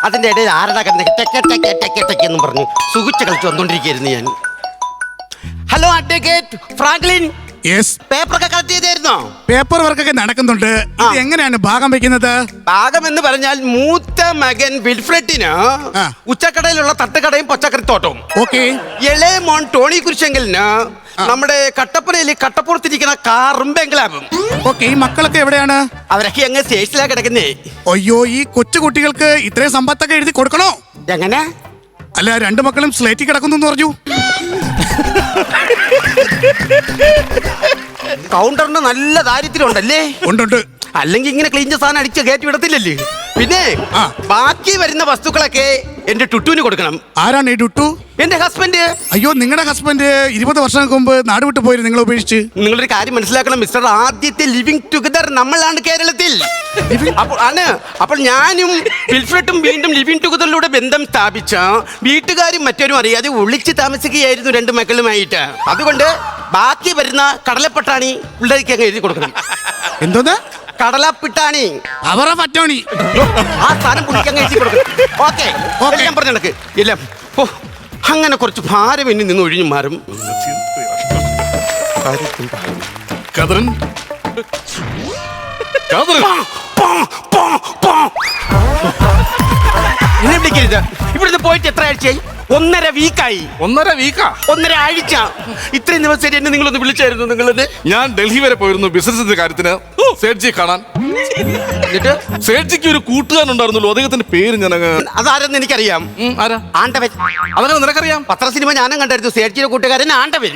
അതിന്റെ ഇടയിൽ ആരടാ എന്നും പറഞ്ഞു സുഖിച്ച് കളിച്ചു വന്നോണ്ടിരിക്കുന്നു ഞാൻ. Hello advocate Franklin. പേപ്പറൊക്കെ കളക്ട് ചെയ്തായിരുന്നോ? പേപ്പർ വർക്കൊക്കെ നടക്കുന്നുണ്ട്. എങ്ങനെയാണ് ഭാഗം വെക്കുന്നത്? ഭാഗം എന്ന് പറഞ്ഞാൽ മൂത്ത മകൻ വിൽഫ്രെഡിന് ഉച്ചക്കടയിലുള്ള തട്ടുകടയും പച്ചക്കറിത്തോട്ടവും, ഇളയ മോൻ ടോണി കുരിശെങ്കലിന് നമ്മുടെ കട്ടപ്പനയിൽ കട്ടപ്പുറത്തിരിക്കുന്ന കാറും ബംഗ്ലാവും. ഈ മക്കളൊക്കെ എവിടെയാണ്? അവരൊക്കെ അങ്ങ് സ്റ്റേഷനിലാണ് കിടക്കുന്നേ. അയ്യോ, ഈ കൊച്ചു കുട്ടികൾക്ക് ഇത്രയും സമ്പത്തൊക്കെ എഴുതി കൊടുക്കണോ? എങ്ങനെ? അല്ല, രണ്ടു മക്കളും സ്ലേറ്റിൽ കിടക്കുന്നു പറഞ്ഞു. കൗണ്ടറിന് നല്ല ദാരിദ്ര്യമുണ്ടല്ലേ? ഉണ്ട്. അല്ലെങ്കിൽ ഇങ്ങനെ ക്ലീൻ സാധനം അടിച്ച് കയറ്റി വിടത്തില്ലല്ലേ? പിന്നെ ബാക്കി വരുന്ന വസ്തുക്കളൊക്കെ എന്റെ ടുട്ടുവിന് കൊടുക്കണം. ആരാണ് ഈ ടുട്ടു? എന്റെ ഹസ്ബൻഡ്. അയ്യോ, നിങ്ങളുടെ ഹസ്ബൻഡ് 20 വർഷങ്ങൾക്ക് മുമ്പ് നാട് വിട്ടു പോയിരുന്നു, നിങ്ങൾ ഉപേക്ഷിച്ച്. നിങ്ങളൊരു കാര്യം മനസ്സിലാക്കണം മിസ്റ്റർ, ആദ്യത്തെ ലിവിങ് ടുഗദർ നമ്മളാണ് കേരളത്തിൽ. അപ്പോൾ ഞാനും വിൽഫ്രെഡും വീണ്ടും ലിവിങ് ടുഗദറിലൂടെ ബന്ധം സ്ഥാപിച്ച വീട്ടുകാരും മറ്റവരും അറിയാതെ ഒളിച്ച് താമസിക്കുകയായിരുന്നു 2 മക്കളുമായിട്ട്. അതുകൊണ്ട് ബാക്കി വരുന്ന കടലപ്പട്ടാണി പിള്ളേർക്ക് അങ്ങ് എഴുതി കൊടുക്കണം. എന്തോന്ന്? കടലപ്പിട്ടാണി, അവറ പറ്റാണി, ആ സ്ഥാനം പുള്ളിക്കങ്ങ് എഴുതി കൊടുക്കണം. ഓക്കെ, ഞാൻ പറഞ്ഞു നടക്ക്. ഇല്ല, അങ്ങനെ കുറച്ച് ഭാരം എന്നിൽ നിന്ന് ഒഴിഞ്ഞു മാറും. ഇവിടുന്ന് പോയിട്ട് എത്ര ആഴ്ചയായി? 1.5 വീക്കായി. 1.5 ആഴ്ച. ഇത്രയും ദിവസം എന്നെ നിങ്ങളൊന്ന് വിളിച്ചായിരുന്നു. നിങ്ങളത് ഞാൻ ഡൽഹി വരെ പോയിരുന്നു ബിസിനസിന്റെ കാര്യത്തിന്, സേഠ്ജിയെ കാണാൻ. സേഠ്ജിക്ക് ഒരു കൂട്ടുകാരൻ ഉണ്ടായിരുന്നല്ലോ, അദ്ദേഹത്തിന്റെ പേര് ഞാൻ അതാരെന്ന് എനിക്കറിയാം. ആണ്ടവൻ. അതൊക്കെ നിനക്കറിയാം? പത്രസിനിമ ഞാനും കണ്ടായിരുന്നു. സേഠ്ജിയുടെ കൂട്ടുകാരൻ ആണ്ടവൻ.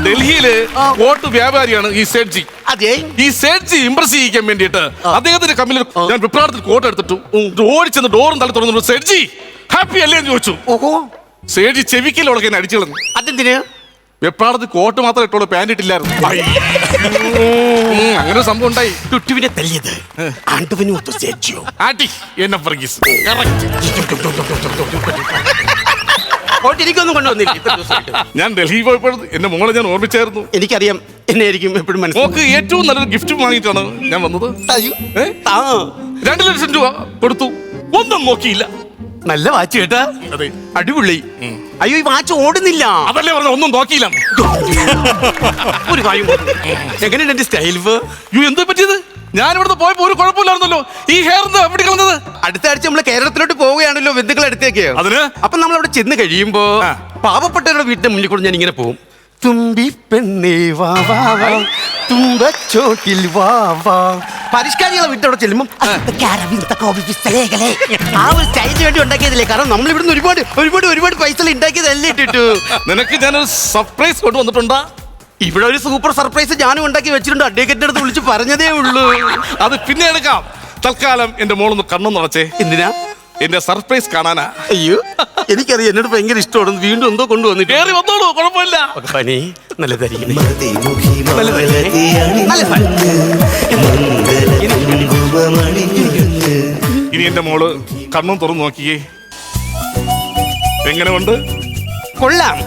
ഡൽഹിയില് വോട്ട് വ്യാപാരിയാണ് ഈ സേഠ്ജി. അതെ, ഈ സേഠ്ജി ഇംപ്രസ് ചെയ്യിക്കാൻ വേണ്ടിയിട്ട് അദ്ദേഹത്തിന്റെ കമ്പനിയിൽ ഞാൻ വിപ്രാടത്തിൽ കോട്ട് എടുത്തിട്ടു ഓടിച്ചെന്ന് ഡോറും തല തുറന്നു. സേഠ്ജി ഹാപ്പി അല്ലേ എന്ന് ചോദിച്ചു. ഓഹോ. സേഠ്ജി ചെവിക്കലോടൊക്കെ എന്നെ അടിച്ചു കളഞ്ഞു. അതെന്തിന്? വെപ്രാടത്തിൽ കോട്ട് മാത്രം ഇട്ടോളൂ, പാന്റ് ഇട്ടില്ലായിരുന്നു. അങ്ങനെ സംഭവം ഉണ്ടായി. ടുട്ടുവിനെ തല്ലിയത് ആണ്ടവനും ഒത്തു സേഠ്ജിയോ? ആട്ടി എന്നെ വർഗീസ്. എനിക്കൊന്നും കൊണ്ടുവന്നില്ല. ഞാൻ ഡൽഹി പോയപ്പോൾ എന്റെ മോളെ ഞാൻ ഓർമ്മിച്ചായിരുന്നു. എനിക്കറിയാം, എന്നെ ആയിരിക്കും എപ്പോഴും മനസ്സിലാക്കി. ഏറ്റവും നല്ലൊരു ഗിഫ്റ്റ് വാങ്ങിയിട്ടാണ് ഞാൻ വന്നത്. 2 ലക്ഷം രൂപ കൊടുത്തു, ഒന്നും നോക്കിയില്ല. നല്ല വാച്ച് കേട്ടാ. അതെ, അടിപൊളി. അയ്യോ, ഈ വാച്ച് ഓടുന്നില്ല. അതല്ലേ പറഞ്ഞ, ഒന്നും നോക്കിയില്ല. ഒരു കാര്യം, എങ്ങനെയുണ്ട് എന്റെ സ്റ്റൈൽ? എന്താ പറ്റിയത്? ഞാൻ ഇവിടുന്ന് പോയപ്പോ ഒരു കുഴപ്പമില്ലായിരുന്നല്ലോ. ഈ ഹെയർ എവിടെ കളഞ്ഞത്? അടുത്ത ആഴ്ച നമ്മള് കേരളത്തിലോട്ട് പോവുകയാണല്ലോ, ബന്ധുക്കൾ അടുത്തേക്ക്. അതിന് അപ്പൊ നമ്മൾ അവിടെ ചെന്ന് കഴിയുമ്പോ പാവപ്പെട്ടവരുടെ വീട്ടിന്റെ മുന്നിൽ കൂടെ ഞാൻ ഇങ്ങനെ പോകും. തുമ്പി പെണ്ണേ വാ വാ വാ, തുമ്പച്ചോട്ടിൽ വാ വാ. പരിഷ്കാരികളെ വീട്ടോടെ ചെല്ലുമ്പോൾ ആ ഒരു സ്റ്റൈലിന് വേണ്ടി ഉണ്ടാക്കിയതല്ലേ. കാരണം നമ്മൾ ഇവിടുന്ന് ഒരുപാട് ഒരുപാട് ഒരുപാട് പൈസ ഉണ്ടാക്കിയതല്ലേ ഇട്ടിട്ടു. നിനക്ക് ഞാനൊരു സർപ്രൈസ് കൊണ്ടുവന്നിട്ടുണ്ടാ. ഇവിടെ ഒരു സൂപ്പർ സർപ്രൈസ് ഞാനും ഉണ്ടാക്കി വെച്ചിട്ടുണ്ട്. അഡ്വക്കേറ്റിന്റെ അടുത്ത് വിളിച്ച് പറഞ്ഞതേ ഉള്ളൂ. അത് പിന്നെ എടുക്കാം. തൽക്കാലം എന്റെ മോളൊന്ന് കണ്ണു നിറച്ചേ. എന്തിനാ? എന്റെ സർപ്രൈസ് കാണാനാ. അയ്യോ, എനിക്കറിയാം, എന്നോട് ഭയങ്കര ഇഷ്ടമാണ്. വീണ്ടും എന്തോ കൊണ്ടുവന്നിട്ട്. കേറി വന്നോളൂ, കുഴപ്പമില്ല. പനി നല്ലതായിരിക്കും. ഇനി എന്റെ മോള് കണ്ണും തുറന്നു നോക്കിയേ. എങ്ങനെ ഉണ്ട്? കൊള്ളാം.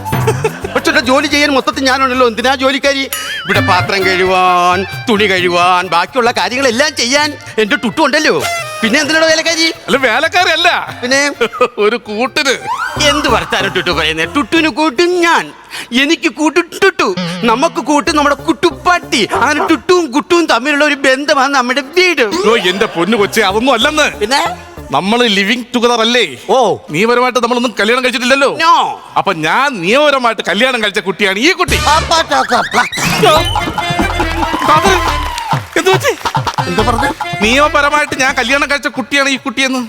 പക്ഷെ ജോലി ചെയ്യാൻ മൊത്തത്തിൽ ഞാനുണ്ടല്ലോ. എന്തിനാ ജോലിക്കാരി? ഇവിടെ പാത്രം കഴുവാൻ, തുണി കഴുവാൻ, ബാക്കിയുള്ള കാര്യങ്ങളെല്ലാം ചെയ്യാൻ എന്റെ ടുട്ടു ഉണ്ടല്ലോ. പിന്നെ എന്തിനാണ് വേലക്കാരി? അല്ല, വേലക്കാരല്ല, പിന്നെ ഒരു കൂട്ടിന്. എന്ത് വർത്താനം ടുട്ടു പറയുന്നത്? ടുട്ടുവിന് കൂട്ടും ഞാൻ, എനിക്ക് കൂട്ടു ടുട്ടു, നമുക്ക് കൂട്ടും നമ്മുടെ കുട്ടുപ്പാട്ടി. അങ്ങനെ ടുട്ടുവും കുട്ടുവും തമ്മിലുള്ള ഒരു ബന്ധമാണ് നമ്മുടെ വീട്. എന്റെ പൊന്നു കൊച്ചേ, അതൊന്നും അല്ലെന്ന്. പിന്നെ നമ്മള് ലിവിങ് ടുഗദർ അല്ലേ? ഓ, നിയമപരമായിട്ട് നമ്മളൊന്നും കല്യാണം കഴിച്ചിട്ടില്ലല്ലോ. അപ്പൊ ഞാൻ നിയമപരമായിട്ട് കല്യാണം കഴിച്ച കുട്ടിയാണ് ഈ കുട്ടി. എന്താ പറഞ്ഞ? നിയമപരമായിട്ട് ഞാൻ കല്യാണം കഴിച്ച കുട്ടിയാണ് ഈ കുട്ടിയെന്ന്.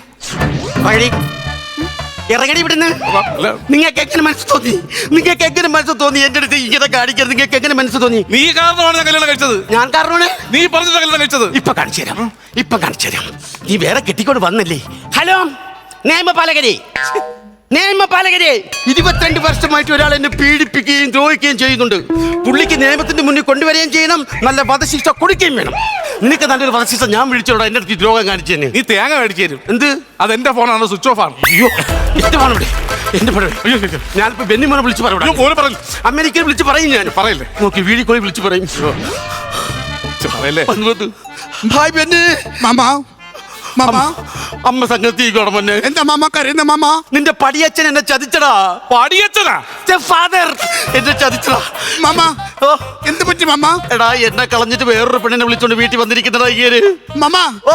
ഇറങ്ങടി ഇവിടുന്ന്. നിങ്ങൾക്ക് എങ്ങനെ മനസ്സ് തോന്നി? നിങ്ങൾക്ക് എങ്ങനെ മനസ്സ് തോന്നി എന്റെ അടുത്ത് ഇങ്ങനെ കാണിക്കരുത്? നിങ്ങൾക്ക് എങ്ങനെ മനസ്സ് തോന്നി? നീ കാരണമാണ് ഞാൻ കല്യാണം കഴിച്ചത്. ഞാൻ കാരണമാണ്? നീ പറഞ്ഞിട്ട് കല്യാണം കഴിച്ചത്. ഇപ്പൊ കാണിച്ചു തരാം, ഇപ്പൊ കാണിച്ചു തരാം. നീ വേറെ കെട്ടിക്കൊണ്ട് വന്നല്ലേ. ഹലോ നിയമപാലകരെ, നിയമപാലകരെ, 22 വർഷമായിട്ട് ഒരാൾ എന്നെ പീഡിപ്പിക്കുകയും ദ്രോഹിക്കുകയും ചെയ്യുന്നുണ്ട്. പുള്ളിക്ക് നിയമത്തിന്റെ മുന്നിൽ കൊണ്ടുവരികയും ചെയ്യണം, നല്ല വധശിക്ഷ കൊടുക്കുകയും വേണം. നിനക്ക് നല്ലൊരു വധശിക്ഷ ഞാൻ വിളിച്ചോടാ. എന്റെ അടുത്ത് ദ്രോഹം കാണിച്ചു തന്നെ. നീ തേങ്ങ മേടിച്ചു തരും. എന്ത്? അതെന്റെ ഫോണാണ്, സ്വിച്ച് ഓഫ് ആണ്. അയ്യോ, ഇഷ്ടമാണ് ഇവിടെ എന്റെ പടം. ഞാനിപ്പോ ബെന്നിമോനെ വിളിച്ച് പറയും, അമേരിക്കയിൽ വിളിച്ച് പറയും. ഞാൻ പറയില്ലേ, നോക്കി വീഡിയോ കോളിൽ വിളിച്ച് പറയും. പറയല്ലേ? ഹായ് ബെന്നി. മാമാ മാമ അമ്മ സംഗതി ഗവൺമെന്റ് എന്താ മാമ കരയുന്ന മാമ? നിന്റെ പടിയച്ഛൻ എന്നെ ചതിച്ചടാ. പടിയച്ചനാ ഫാദർ എന്നെ ചതിച്ചടാ. മാമ ഓ എന്ത് പറ്റി മാമ? എടാ എന്നെ കളഞ്ഞിട്ട് വേറൊരു പെണ്ണിനെ വിളിച്ചോണ്ട് വീട്ടിൽ വന്നിരിക്കുന്നതാ ഇങ്ങനെ. മാമ ഓ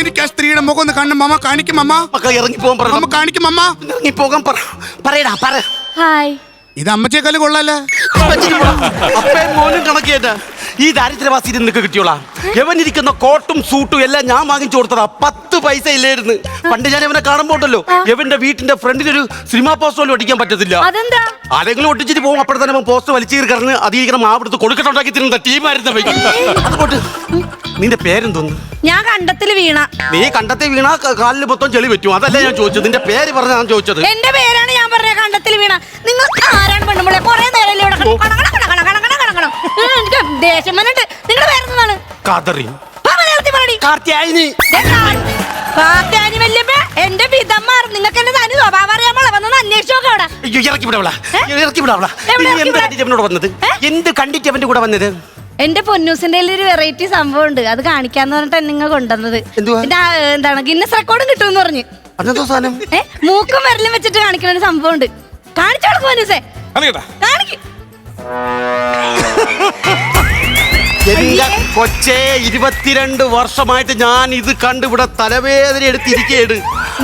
എനിക്ക് ആ സ്ത്രീയുടെ മുഖം ഒന്ന് കാണണം മാമ. കാണിക്കും മാമ. മക്കളെ ഇറങ്ങി പോകാൻ പറ. മാമ കാണിക്കും മാമ. ഇറങ്ങി പോകാൻ പറയടാ പറ. ഹായ്. ഇത് അമ്മച്ചേക്കാല് കൊള്ളാലേ. അപ്പയും മോനും കണക്കിയേറ്റ ഈ ദാരിദ്ര്യവാസി നിനക്ക് കിട്ടിയോളാ. എവനിരിക്കുന്ന കോട്ടും സൂട്ടും എല്ലാം ഞാൻ വാങ്ങിച്ചു കൊടുത്തതാ. 10 പൈസ ഇല്ലായിരുന്നു. പണ്ട് ഞാൻ ഇവനെ കാണുമ്പോണ്ടല്ലോ എവന്റെ വീട്ടിന്റെ ഫ്രണ്ടിൽ ഒരു സിനിമാ പോസ്റ്റ് പോലും ഒട്ടിക്കാൻ പറ്റത്തില്ല. അതെന്താ? ആരെങ്കിലും ഒട്ടിച്ചിട്ട് പോകും. അപ്പോഴത്തെ തന്നെ പോസ്റ്റ് വലിച്ചീർ കിടന്ന് അതിരിക്കണം മാവിടുത്ത് കൊടുക്കട്ടുണ്ടാക്കി തിരുന്ന ടീമായിരുന്നു. അതുകൊണ്ട് നിന്റെ പേരെന്തോന്ന്? ഞാൻ കണ്ടത്തിൽ വീണ. നീ കണ്ടത്തെ വീണ കാലിൽ മൊത്തം ചെളി പറ്റും. അതല്ല ഞാൻ ചോദിച്ചത്. നിന്റെ പേര് പറഞ്ഞ ഞാൻ ചോദിച്ചത്. എന്റെ പേരാണ് ഞാൻ പറഞ്ഞ കണ്ടത്തിൽ വീണ. നിങ്ങൾ ആരാണ് പെണ്ണുമ്പളെ കൊറേ നേരം ഇവിടെ എനിക്ക് ദേഷ്യം വന്നിട്ട്. നിങ്ങളുടെ പേരെന്താണ്? കാതറി പറടി. കാർത്തിയായിനി. കാർത്തിയാനി വല്യമ്മ എന്റെ പിതന്മാർ. നിങ്ങൾക്ക് എന്റെ തനി സ്വഭാവം അറിയാമോ? വന്നൊന്ന് അന്വേഷിച്ചു നോക്കാം അവിടെ. ഇറക്കി വിടാവളാ. ഇറക്കി വിടാവളാ. എവിടെ ഇറക്കി എന്ത് കണ്ടിട്ട് അവനോട് വന്നത്? എന്ത് കണ്ടിട്ട് അവന്റെ കൂടെ വന്നത്? എന്റെ പൊന്നൂസിന്റെ ഒരു വെറൈറ്റി സംഭവം ഉണ്ട്. അത് കാണിക്കാന്ന് പറഞ്ഞിട്ട് നിങ്ങൾ കൊണ്ടുവന്നത്. എന്തുവാ? എന്താണ് ഗിന്നസ് റെക്കോർഡും കിട്ടുമെന്ന് പറഞ്ഞു. അതെന്തോ സാധനം? മൂക്കും വിരലും വെച്ചിട്ട് കാണിക്കുന്ന ഒരു സംഭവം ഉണ്ട്. കാണിച്ചു കൊടുക്കും പൊന്നൂസേ. കാണിക്കും. എന്റെ കൊച്ചേ 22 വർഷമായിട്ട് ഞാൻ ഇത് കണ്ടിവിടെ തലവേദന എടുത്തിരിക്കുകയാണ്.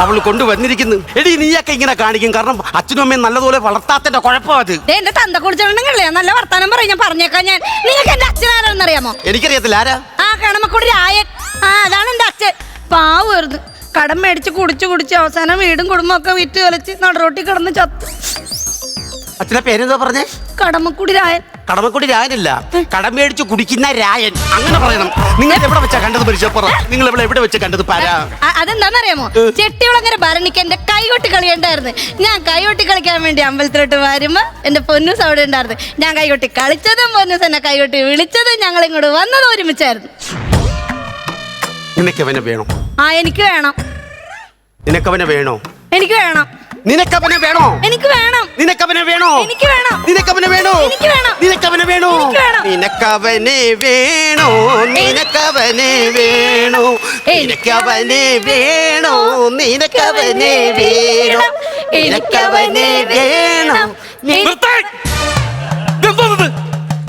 അവള് കൊണ്ടുവന്നിരിക്കുന്നു. എടി നീയൊക്കെ ഇങ്ങനെ കാണിക്കും. കാരണം അച്ഛനും അമ്മയും നല്ലതുപോലെ വളർത്താത്തന്റെ കുഴപ്പം അത്. എന്റെ തന്ത കുടിച്ചിട്ടുണ്ടെങ്കിലേ നല്ല വർത്താനം പറയും. ഞാൻ പറഞ്ഞേക്കാം. നിങ്ങൾക്ക് എന്റെ അച്ഛൻ ആരാണെന്ന് അറിയാമോ? എനിക്കറിയത്തില്ല. ആരാ? ആ കടമക്കൂടി രായൻ. അതാണ് എന്റെ അച്ഛൻ. പാവുമായിരുന്നു. കടം മേടിച്ച് കുടിച്ച് അവസാനം വീടും കുടുംബം ഒക്കെ വിറ്റ് കളിച്ച് നടുറോട്ടി കിടന്ന് ചത്ത്. അച്ഛനെ പേരെന്താ പറഞ്ഞേ? കടമക്കുടി രായൻ. കടമക്കുടി രായനല്ല, കടം മേടിച്ച് കുടിക്കുന്ന രായൻ. അങ്ങനെ പറയണം. നിങ്ങൾ എവിടെ വെച്ചാ കണ്ടത്? പരിചയപ്പറ. നിങ്ങൾ എവിടെ വെച്ച് കണ്ടത്? പാരാ. അതെന്താന്നറിയാമോ? ചെട്ടികുളങ്ങര ഭരണിക്ക് എന്റെ കൈകൊട്ടി കളിയുണ്ടായിരുന്നു. ഞാൻ കൈകൊട്ടി കളിക്കാൻ വേണ്ടി അമ്പലത്തിലോട്ട് വരുമ്പോ എന്റെ പൊന്നൂസ് അവിടെ ഉണ്ടായിരുന്നു. ഞാൻ കൈകൊട്ടി കളിച്ചതും പൊന്നൂസ് എന്നെ കൈകൊട്ടി വിളിച്ചതും ഞങ്ങൾ ഇങ്ങോട്ട് വന്നതും ഒരുമിച്ചായിരുന്നു. നിനക്കവനെ വേണോ? എനിക്ക് വേണം. നിനക്കവനെ വേണോ? എനിക്ക് വേണം. നിനക്കവനെ വേണോ? എനിക്ക് വേണം. നിനക്കവനെ വേണോ? എനിക്ക് വേണം. നിനക്കവനെ വേണോ? എനിക്ക് വേണം. നിനക്കവനെ വേണോ? എനിക്ക് വേണം. നിനക്കവനെ വേണോ? നിനക്കവനെ വേണോ? നിനക്കവനെ വേണോ? നിനക്കവനെ വേണോ? നിനക്കവനെ വേണം.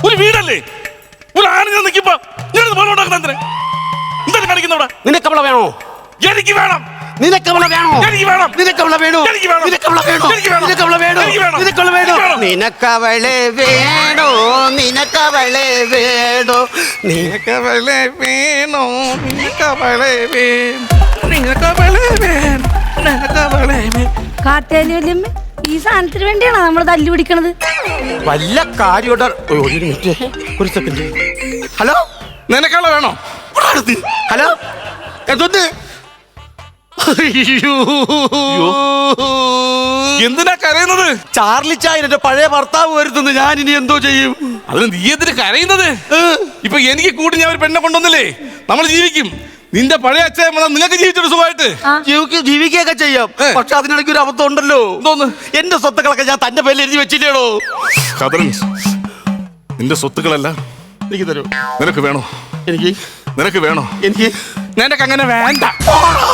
ഒരു വീടല്ലേ? ഒരു ആണിനെ നിൽക്കുമ്പോ നിനക്കവളെ വേണോ? എനിക്ക് വേണം. നിനക്കവളെ വേണോ? എനിക്ക് വേണം. നിനക്കവളെ വേണോ? എനിക്ക് വേണം. നിനക്കവളെ വേണോ? എനിക്ക് വേണം. നിനക്കവളെ വേണോ? എനിക്ക് വേണം. നിനക്കവളെ വേണോ? എനിക്ക് വേണം. നിനക്കവളെ വേണോ? നിനക്കവളെ വേണോ? നിനക്കവളെ വേണോ? നിനക്കവളെ വേണോ? നിനക്കവളെ വേണോ? നിനക്കവളെ വേണോ? കാർത്തിയാനി വല്യമ്മ ഈ സാധനത്തിന് വേണ്ടിയാണോ നമ്മൾ തല്ലു പിടിക്കണത്? വല്ല കാര്യോടെ. ഒരു മിനിറ്റ്, ഒരു സെക്കൻഡ്. ഹലോ, നിനക്കുള്ള വേണോ? ഹലോ, എന്തോന്ന്? എന്തിനാ കരയുന്നത്? ചാർലി ചായൻ എന്റെ പഴയ ഭർത്താവ് വരുത്തുന്നു. ഞാൻ ഇനി എന്തോ ചെയ്യും? അതിന് നീ എന്തിന് കരയുന്നത്? ഇപ്പൊ എനിക്ക് കൂടി ഞാൻ ഒരു പെണ്ണെ കൊണ്ടുവന്നില്ലേ? നമ്മൾ ജീവിക്കും. നിന്റെ പഴയ അച്ഛൻ നിങ്ങൾക്ക് ജീവിച്ചൊരു സുഖമായിട്ട് ജീവിക്കുകയൊക്കെ ചെയ്യാം. പക്ഷെ അതിനിടയ്ക്ക് ഒരു അബദ്ധം ഉണ്ടല്ലോ. എന്തോന്ന്? എന്റെ സ്വത്തുക്കളൊക്കെ ഞാൻ തന്റെ പേരിൽ എഴുതി വെച്ചില്ലേടോ. നിന്റെ സ്വത്തുക്കളല്ല എനിക്ക് തരൂ. നിനക്ക് വേണോ? എനിക്ക് നിനക്ക് വേണോ? എനിക്ക് നിനക്ക് അങ്ങനെ വേണ്ട. പോടാ.